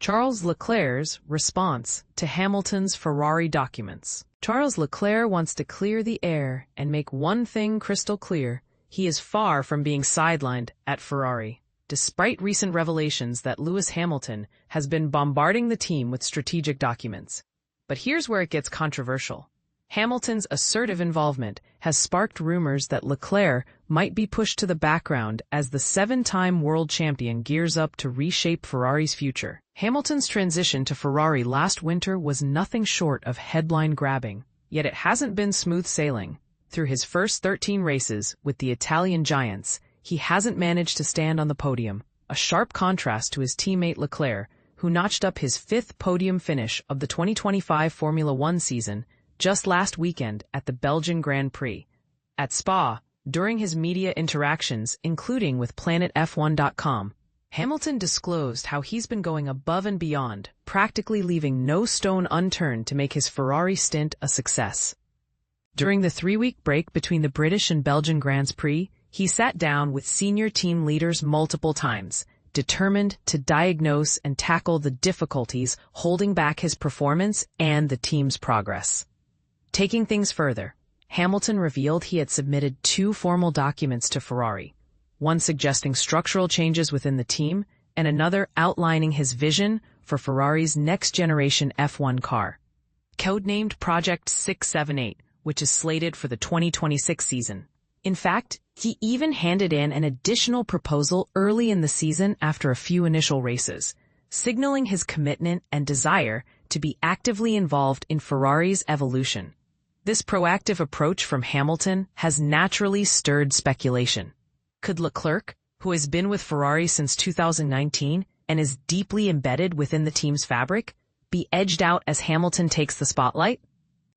Charles Leclerc's response to Hamilton's Ferrari documents. Charles Leclerc wants to clear the air and make one thing crystal clear. He is far from being sidelined at Ferrari, despite recent revelations that Lewis Hamilton has been bombarding the team with strategic documents. But here's where it gets controversial. Hamilton's assertive involvement has sparked rumors that Leclerc might be pushed to the background as the 7-time world champion gears up to reshape Ferrari's future. Hamilton's transition to Ferrari last winter was nothing short of headline-grabbing, yet it hasn't been smooth sailing. Through his first 13 races with the Italian giants, he hasn't managed to stand on the podium, a sharp contrast to his teammate Leclerc, who notched up his 5th podium finish of the 2025 Formula One season just last weekend at the Belgian Grand Prix. At Spa, during his media interactions, including with PlanetF1.com, Hamilton disclosed how he's been going above and beyond, practically leaving no stone unturned to make his Ferrari stint a success. During the 3-week break between the British and Belgian Grand Prix, he sat down with senior team leaders multiple times, determined to diagnose and tackle the difficulties holding back his performance and the team's progress. Taking things further, Hamilton revealed he had submitted 2 formal documents to Ferrari, one suggesting structural changes within the team and another outlining his vision for Ferrari's next-generation F1 car. Codenamed Project 678, which is slated for the 2026 season. In fact, he even handed in an additional proposal early in the season after a few initial races, signaling his commitment and desire to be actively involved in Ferrari's evolution. This proactive approach from Hamilton has naturally stirred speculation. Could Leclerc, who has been with Ferrari since 2019 and is deeply embedded within the team's fabric, be edged out as Hamilton takes the spotlight?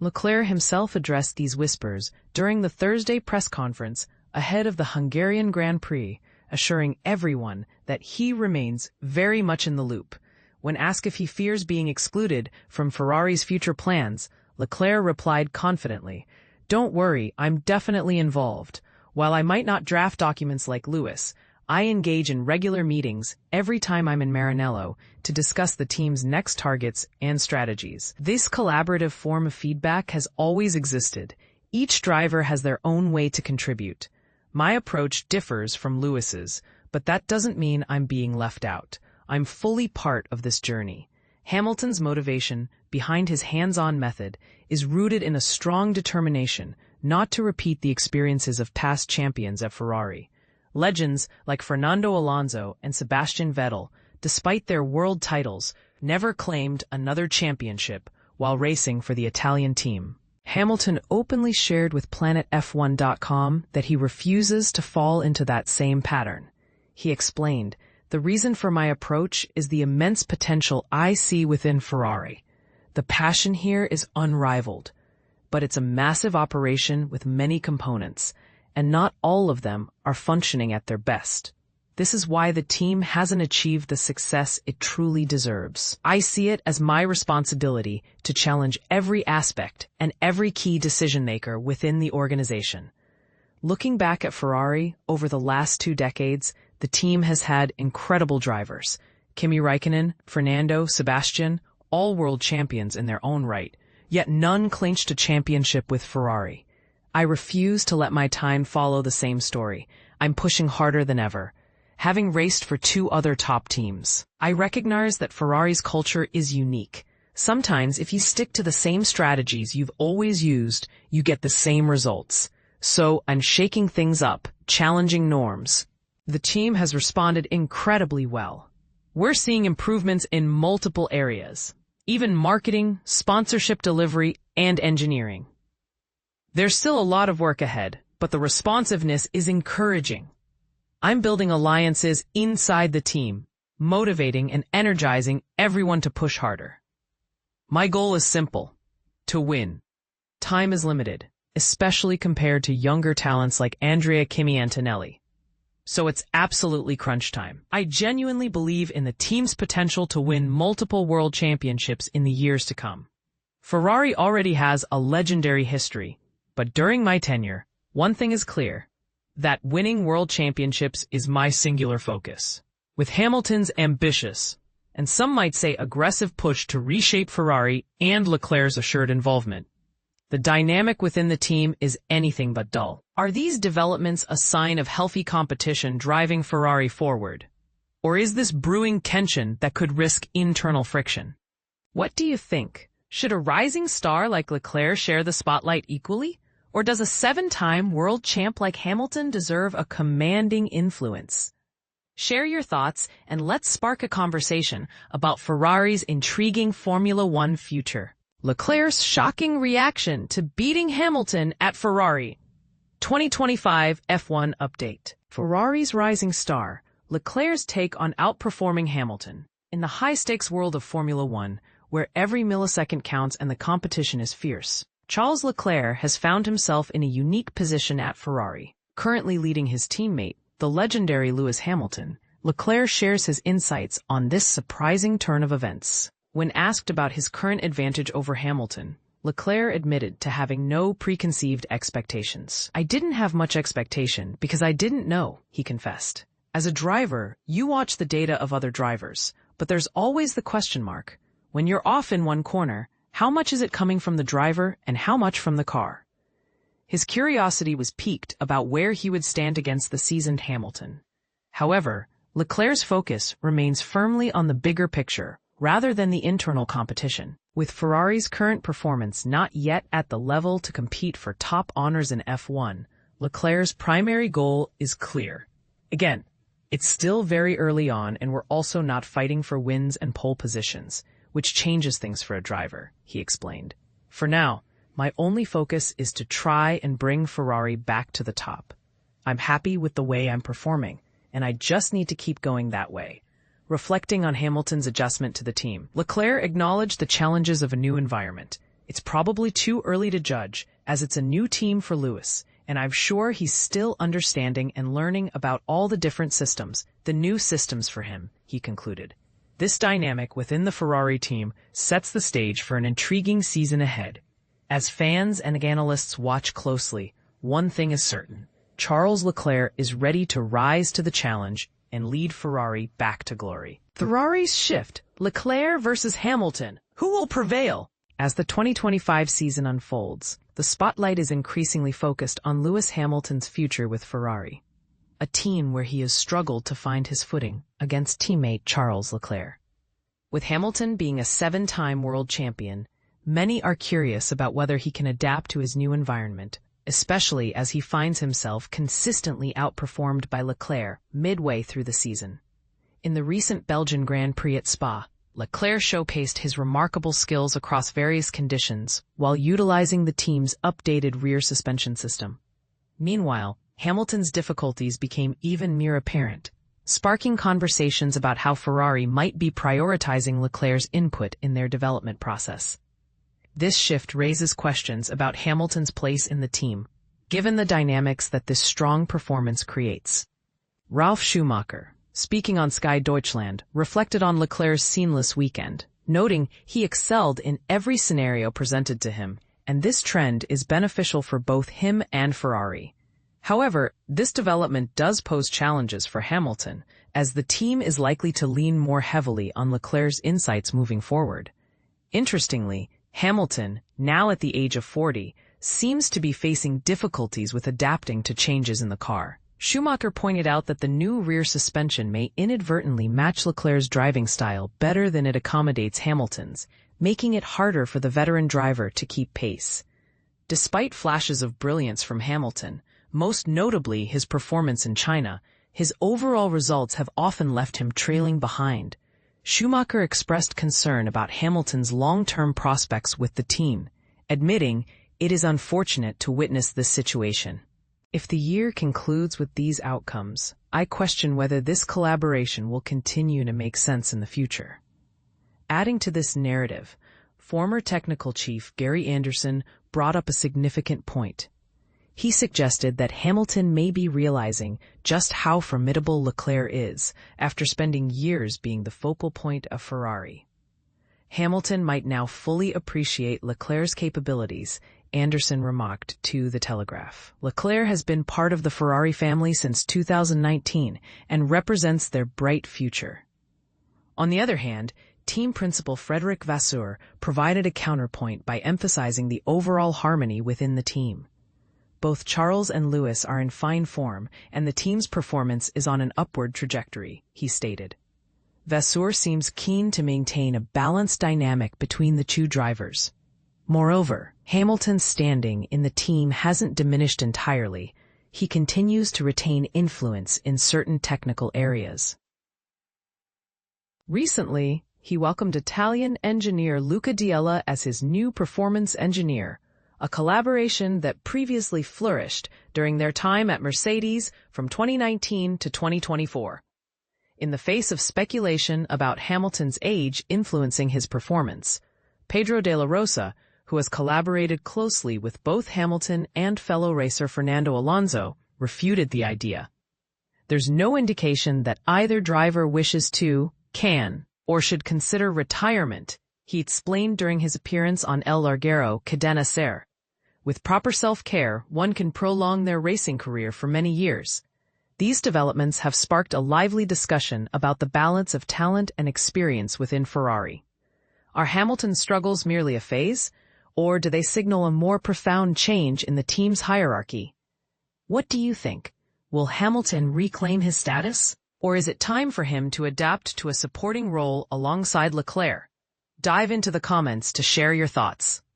Leclerc himself addressed these whispers during the Thursday press conference ahead of the Hungarian Grand Prix, assuring everyone that he remains very much in the loop. When asked if he fears being excluded from Ferrari's future plans, Leclerc replied confidently, "Don't worry, I'm definitely involved. While I might not draft documents like Lewis, I engage in regular meetings every time I'm in Maranello to discuss the team's next targets and strategies." This collaborative form of feedback has always existed. Each driver has their own way to contribute. My approach differs from Lewis's, but that doesn't mean I'm being left out. I'm fully part of this journey. Hamilton's motivation behind his hands-on method is rooted in a strong determination not to repeat the experiences of past champions at Ferrari. Legends like Fernando Alonso and Sebastian Vettel, despite their world titles, never claimed another championship while racing for the Italian team. Hamilton openly shared with PlanetF1.com that he refuses to fall into that same pattern. He explained, "The reason for my approach is the immense potential I see within Ferrari. The passion here is unrivaled, but it's a massive operation with many components, and not all of them are functioning at their best. This is why the team hasn't achieved the success it truly deserves. I see it as my responsibility to challenge every aspect and every key decision-maker within the organization." Looking back at Ferrari over the last 2 decades, the team has had incredible drivers. Kimi Räikkönen, Fernando, Sebastian, all world champions in their own right, yet none clinched a championship with Ferrari. I refuse to let my time follow the same story. I'm pushing harder than ever. Having raced for 2 other top teams, I recognize that Ferrari's culture is unique. Sometimes if you stick to the same strategies you've always used, you get the same results. So I'm shaking things up, challenging norms. The team has responded incredibly well. We're seeing improvements in multiple areas, even marketing, sponsorship delivery, and engineering. There's still a lot of work ahead, but the responsiveness is encouraging. I'm building alliances inside the team, motivating and energizing everyone to push harder. My goal is simple: to win. Time is limited, especially compared to younger talents like Andrea Kimi Antonelli. So it's absolutely crunch time. I genuinely believe in the team's potential to win multiple world championships in the years to come. Ferrari already has a legendary history, but during my tenure, one thing is clear: that winning world championships is my singular focus. With Hamilton's ambitious, and some might say aggressive push to reshape Ferrari and Leclerc's assured involvement. The dynamic within the team is anything but dull. Are these developments a sign of healthy competition driving Ferrari forward? Or is this brewing tension that could risk internal friction? What do you think? Should a rising star like Leclerc share the spotlight equally? Or does a 7-time world champ like Hamilton deserve a commanding influence? Share your thoughts and let's spark a conversation about Ferrari's intriguing Formula One future. Leclerc's shocking reaction to beating Hamilton at Ferrari. 2025 F1 update. Ferrari's rising star, Leclerc's take on outperforming Hamilton. In the high-stakes world of Formula One, where every millisecond counts and the competition is fierce, Charles Leclerc has found himself in a unique position at Ferrari. Currently leading his teammate, the legendary Lewis Hamilton, Leclerc shares his insights on this surprising turn of events. When asked about his current advantage over Hamilton, Leclerc admitted to having no preconceived expectations. "I didn't have much expectation because I didn't know," he confessed. As a driver, you watch the data of other drivers, but there's always the question mark. When you're off in one corner, how much is it coming from the driver and how much from the car? His curiosity was piqued about where he would stand against the seasoned Hamilton. However, Leclerc's focus remains firmly on the bigger picture, rather than the internal competition. With Ferrari's current performance not yet at the level to compete for top honors in F1, Leclerc's primary goal is clear. Again, it's still very early on and we're also not fighting for wins and pole positions, which changes things for a driver, he explained. "For now, my only focus is to try and bring Ferrari back to the top. I'm happy with the way I'm performing, and I just need to keep going that way." Reflecting on Hamilton's adjustment to the team, Leclerc acknowledged the challenges of a new environment. "It's probably too early to judge, as it's a new team for Lewis, and I'm sure he's still understanding and learning about all the different systems, the new systems for him," he concluded. This dynamic within the Ferrari team sets the stage for an intriguing season ahead. As fans and analysts watch closely, one thing is certain: Charles Leclerc is ready to rise to the challenge and lead Ferrari back to glory. Ferrari's shift, Leclerc versus Hamilton. Who will prevail? As the 2025 season unfolds, the spotlight is increasingly focused on Lewis Hamilton's future with Ferrari, a team where he has struggled to find his footing against teammate Charles Leclerc. With Hamilton being a 7-time world champion, many are curious about whether he can adapt to his new environment, especially as he finds himself consistently outperformed by Leclerc midway through the season. In the recent Belgian Grand Prix at Spa, Leclerc showcased his remarkable skills across various conditions while utilizing the team's updated rear suspension system. Meanwhile, Hamilton's difficulties became even more apparent, sparking conversations about how Ferrari might be prioritizing Leclerc's input in their development process. This shift raises questions about Hamilton's place in the team, given the dynamics that this strong performance creates. Ralf Schumacher, speaking on Sky Deutschland, reflected on Leclerc's seamless weekend, noting he excelled in every scenario presented to him, and this trend is beneficial for both him and Ferrari. However, this development does pose challenges for Hamilton, as the team is likely to lean more heavily on Leclerc's insights moving forward. Interestingly, Hamilton, now at the age of 40, seems to be facing difficulties with adapting to changes in the car. Schumacher pointed out that the new rear suspension may inadvertently match Leclerc's driving style better than it accommodates Hamilton's, making it harder for the veteran driver to keep pace. Despite flashes of brilliance from Hamilton, most notably his performance in China, his overall results have often left him trailing behind. Schumacher expressed concern about Hamilton's long-term prospects with the team, admitting it is unfortunate to witness this situation. If the year concludes with these outcomes, I question whether this collaboration will continue to make sense in the future. Adding to this narrative, former technical chief Gary Anderson brought up a significant point. He suggested that Hamilton may be realizing just how formidable Leclerc is after spending years being the focal point of Ferrari. Hamilton might now fully appreciate Leclerc's capabilities, Anderson remarked to The Telegraph. Leclerc has been part of the Ferrari family since 2019 and represents their bright future. On the other hand, team principal Frédéric Vasseur provided a counterpoint by emphasizing the overall harmony within the team. Both Charles and Lewis are in fine form, and the team's performance is on an upward trajectory, he stated. Vasseur seems keen to maintain a balanced dynamic between the two drivers. Moreover, Hamilton's standing in the team hasn't diminished entirely. He continues to retain influence in certain technical areas. Recently, he welcomed Italian engineer Luca Diella as his new performance engineer, a collaboration that previously flourished during their time at Mercedes from 2019 to 2024. In the face of speculation about Hamilton's age influencing his performance, Pedro de la Rosa, who has collaborated closely with both Hamilton and fellow racer Fernando Alonso, refuted the idea. There's no indication that either driver wishes to, can, or should consider retirement, he explained during his appearance on El Larguero Cadena Ser. With proper self-care, one can prolong their racing career for many years. These developments have sparked a lively discussion about the balance of talent and experience within Ferrari. Are Hamilton's struggles merely a phase, or do they signal a more profound change in the team's hierarchy? What do you think? Will Hamilton reclaim his status, or is it time for him to adapt to a supporting role alongside Leclerc? Dive into the comments to share your thoughts.